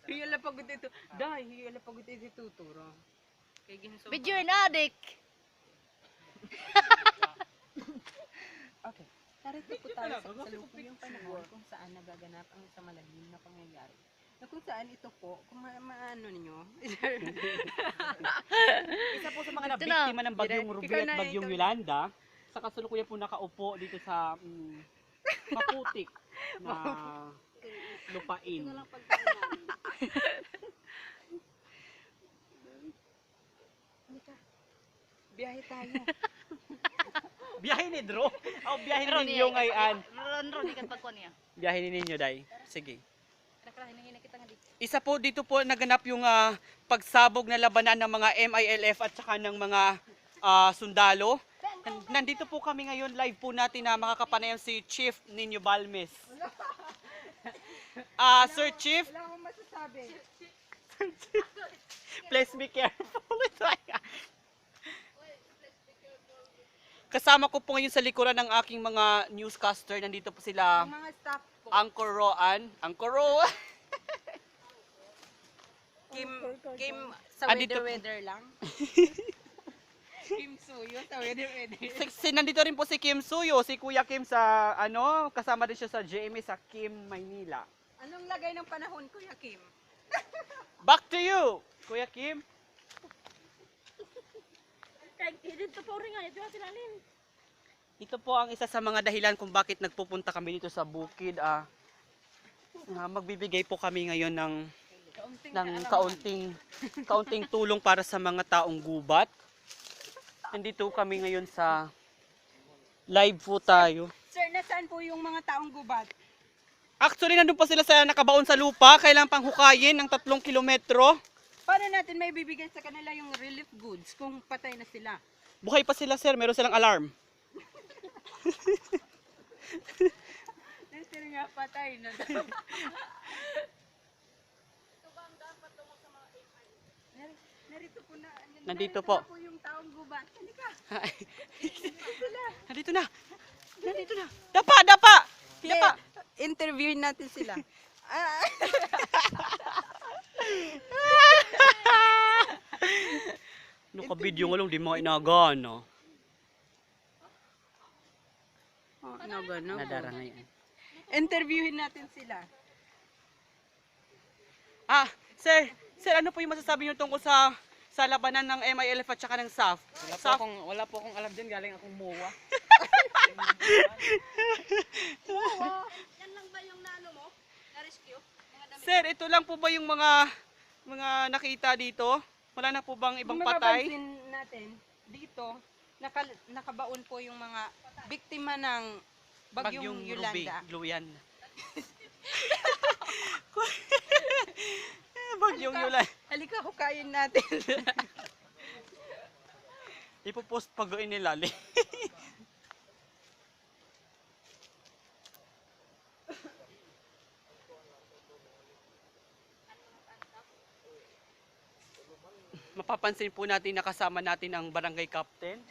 Hiyala pagod ito. Dahil hiyala pagod ito tuturo. Video na, adik. Okay. Narito po tayo sa kasalukuyang panahon kung saan nagaganap ang sa malalim na pangyayari. Na kung saan ito po, kung maano ninyo. Isa po sa mga Ito nabiktima na. ng bagyong Ruby Ikaw at na, bagyong ikaw na. Yolanda, sa kasalukuyan po nakaupo dito sa maputik na lupain. Biyahe tayo. Biyahe ni Dro. O biyahe Ron, ninyo ngayon. Ron, ikan pagkuhan niya. Biyahe ninyo, Day. Sige. Nakarahin na kita nga dito. Isa po dito po naganap yung pagsabog na labanan ng mga MILF at saka ng mga sundalo. Nandito po kami ngayon, live po natin na makakapanayam si Chief Nino Balmes. Sir Chief, Wala akong masasabi. please be careful. Kasama ko po ngayon sa likuran ng aking mga newscaster. Nandito po sila, Ang mga staff po. Angkor Roan. Angkor Roan. Kim sa Andito po. weather lang. Kim Suyo sa weather. Nandito rin po si Kim Suyo, si Kuya Kim sa kasama din siya sa GMA sa Kim Maynila. Anong lagay ng panahon, Kuya Kim? Back to you, Kuya Kim. Dito po rin nga, ito silalin. Ito po ang isa sa mga dahilan kung bakit nagpupunta kami dito sa bukid. Magbibigay po kami ngayon ng kaunting tulong para sa mga taong gubat. Nandito kami ngayon sa live po tayo. Sir, nasaan po yung mga taong gubat? Actually, nandun pa sila sa nakabaon sa lupa. Kailangan pang hukayin ng 3 kilometro. Paano natin may bibigyan sa kanila yung relief goods kung patay na sila? Buhay pa sila, sir. Meron silang alarm. Sir nga, patay na daw. Narito po na. Nandito po. Na po yung taong gubat. Halika. Nandito na. Nandito na. Dapa, dapa. Dapa. Interviewin natin sila. Naka-video nga lang, di mo inagana. Oh, no. Nadara ngayon. Interviewin natin sila. Sir, ano po yung masasabi niyo tungkol sa labanan ng MILF at saka ng SAF? Wala po akong alam dyan, galing akong MOA. Yan lang ba yung nano mo? Na-rescue? Sir, ito lang po ba yung mga nakita dito? Wala na po bang ibang Kung patay? mapapansin natin, dito, nakabaon po yung mga biktima ng bagyong Yolanda. Luyan. Bagyong Yolanda. Halika, hukayin natin. Ipopost pag inilali. Mapapansin po natin na kasama natin ang barangay captain.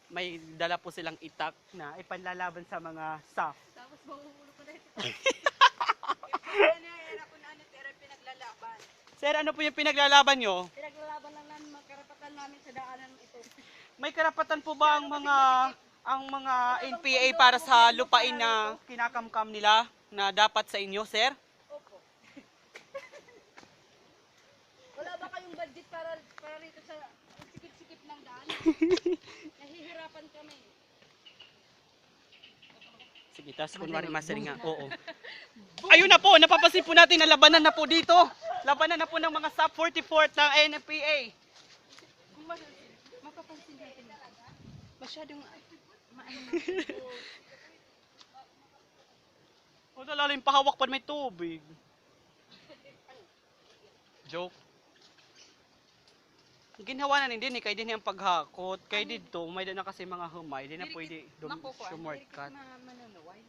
May dala po silang itak na ipanlalaban sa mga SAF. Tapos mahuhulog ko na ito. Pinaglalaban. Sir, ano po yung pinaglalaban nyo? Pinaglalaban lang namin magkarapatan namin sa daanan ito. May karapatan po ba ang mga NPA para sa lupain na kinakamkam nila na dapat sa inyo, sir? Opo. Wala ba kayong budget para rito sa sikip-sikip ng daan? Nahihirapan kami. Sige, tas kunwari mastering nga. Oo. Ayun na po, napapansin po natin na labanan na po dito. Labanan na po ng mga SAP 44 ng NPA. Kung mapapansin natin, masyadong O lalalim pahawak pa may tubig. Joke. Ginhawa na din kay din ang paghakot. Kay dito, may na kasi mga humay, di na pwede shortcut. mananaway.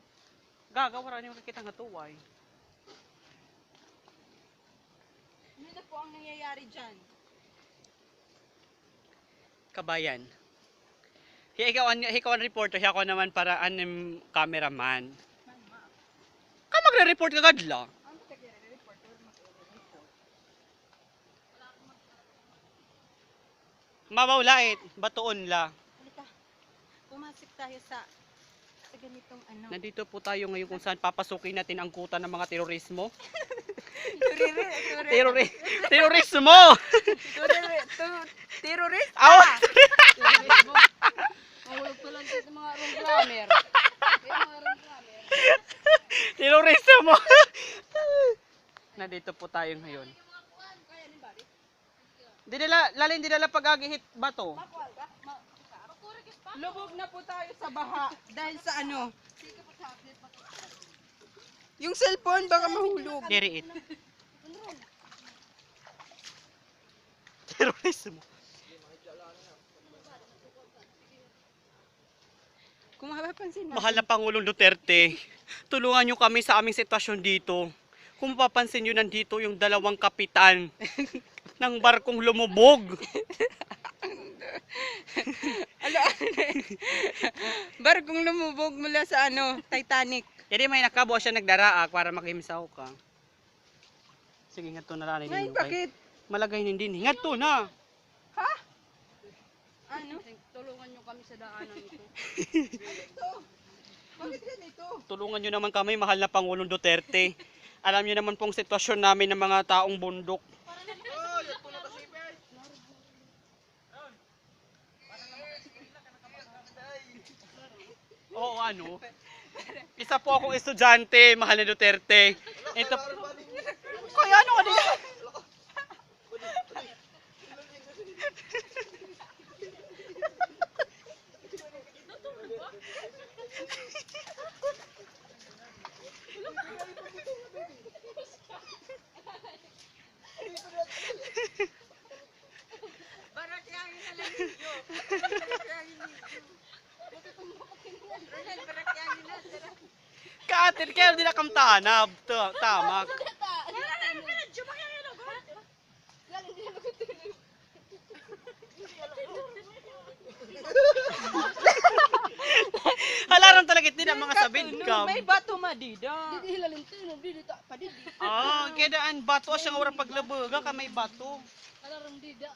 Gagawa rin yung kakita nga tuway. Ano na po ang nangyayari dyan? Kabayan. Ikaw ang reporter, ako naman para cameraman. report ka gadla. Ano ka kaya report? Report. Mabaw lait, batuon la. Halika. Pumasok tayo sa ganitong ano. Nandito po tayo ngayon kung saan papasukin natin ang kuta ng mga terorismo. Terorismo! Terrorist. Aw! Mahulog pa lang dito mga wrong grammar. May mga wrong grammar. Terorismo! Nandito po tayo ngayon. Kaya ni Bari? Dinala pag-agihit bato. Makuha ka? Makurikis pa? Lubog na po tayo sa baha dahil sa ano. Sige po sa update. Yung cellphone baka mahulog. Diriit. Terorismo. Kung mapapansin natin. Mahal na Pangulong Duterte, tulungan nyo kami sa aming sitwasyon dito. Kung mapapansin nyo, nandito yung dalawang kapitan ng barkong lumubog. Barkong lumubog mula sa ano, Titanic. Jadi may nakabo siya nagdaraak para makimsaw ka. Sige, nga to na lang Ngayon, ninyo. bakit? Malagay hindi. Nga to na. Ano? Tulungan nyo kami sa daanan ito. Bakit ganito? Tulungan nyo naman kami, mahal na Pangulong Duterte. Alam nyo naman pong sitwasyon namin ng mga taong bundok. Oo, ano? Isa po akong estudyante, mahal na Duterte. Ito Kaya ano ka dito? Barakyangin na lang ninyo. Barakyangin na. Katil, kaya di na kam tanab. Tamak. Halaran talaga ito na mga sabid kam. May bato madida. Didi hilalin to, didi ta, padidi. Ah, kedaan bato siya nga orang paglabaga ka may bato. Alarang dida.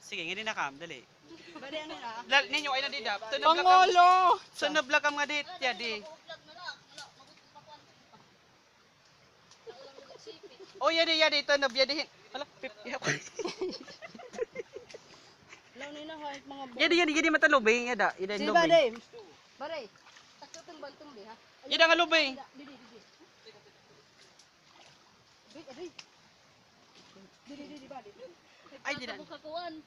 Sige, hindi na kam, dali. Bari ano na? Ninyo ay na dida. Pangulo! Sunod lang kam nga dit, yadi. Oh, yadi, tunab, yadi. Hala, pip. Law na hait mga Yadi, matalubing, yada. Yada, Si lubing. Baday. Baray. Takutong bantong di ha. Yada nga lubing. Didi. Didi ba didi. Ay, di na. Kakuan.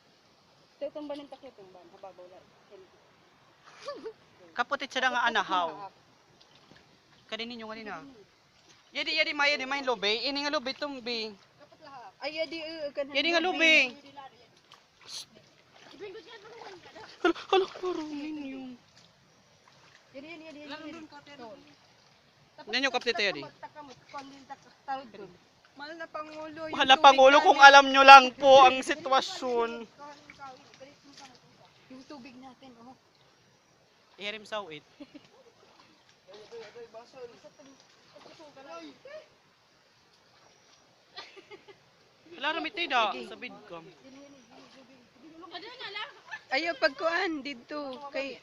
Takutong banin takutong ban hababaw la. Kaputit siya nga anahaw. Kadin ninyo kanina. Yadi, may lubing. Ini nga lubing, tumbi. Kapit lahat. Ay, yadi. Yadi nga lubing. Hala, parang ninyo. Yadi. Ninyo kapit ito, yadi. Takamot kondin takawid ko. Mahal na Pangulo. yung Mahal na tubig Pangulo, kung namin. alam nyo lang po ang sitwasyon. Yung tubig natin, oh. Iharim sa it. Wala ramit tayo da, sa bidcam. Ayaw, pagkuhan, dito. Kay...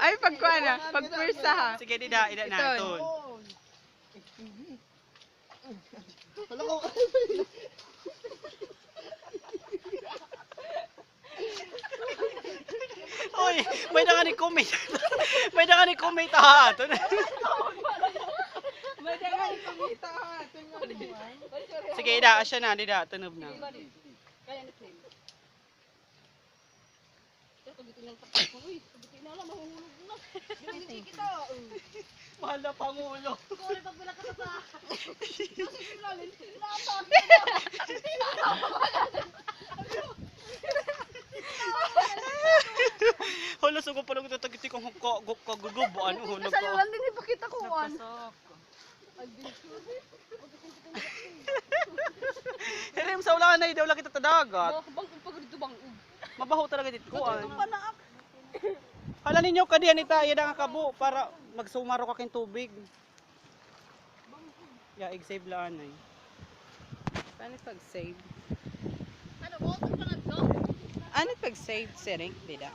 Ay, pagkuhan na. Pagpursa ha. Sige, ida na Ito. ito. Uy, may na ni comment. May na ni comment ha. Ito na. May dangan kumita ha. Tingnan mo. Sige, ida, asya na, ida, tunob na. Kaya ni Tim. Kaya tugitin ng takot ko. Uy, tugitin na lang mahulog na. Hindi kita. Mahal na Pangulo. Kung ulit pag ka sa kasi silalin. Lapat. Hala, sugo pa lang ito tagiti kong kagugubo. Ano, hulog ko. Salulan din ipakita ko an. Nagpasak. Adventure. Hirim sa ulan na daw lang kita tadagat. Bang pag dito bang. Mabaho talaga dito kuan. Hala ninyo kadiyan ita iya nga kabo para magsumaro ka kin tubig. Ya exave laan ay. Paano pag-save? Ano mo pa nga to? Ano pag-save, Sering? Dida.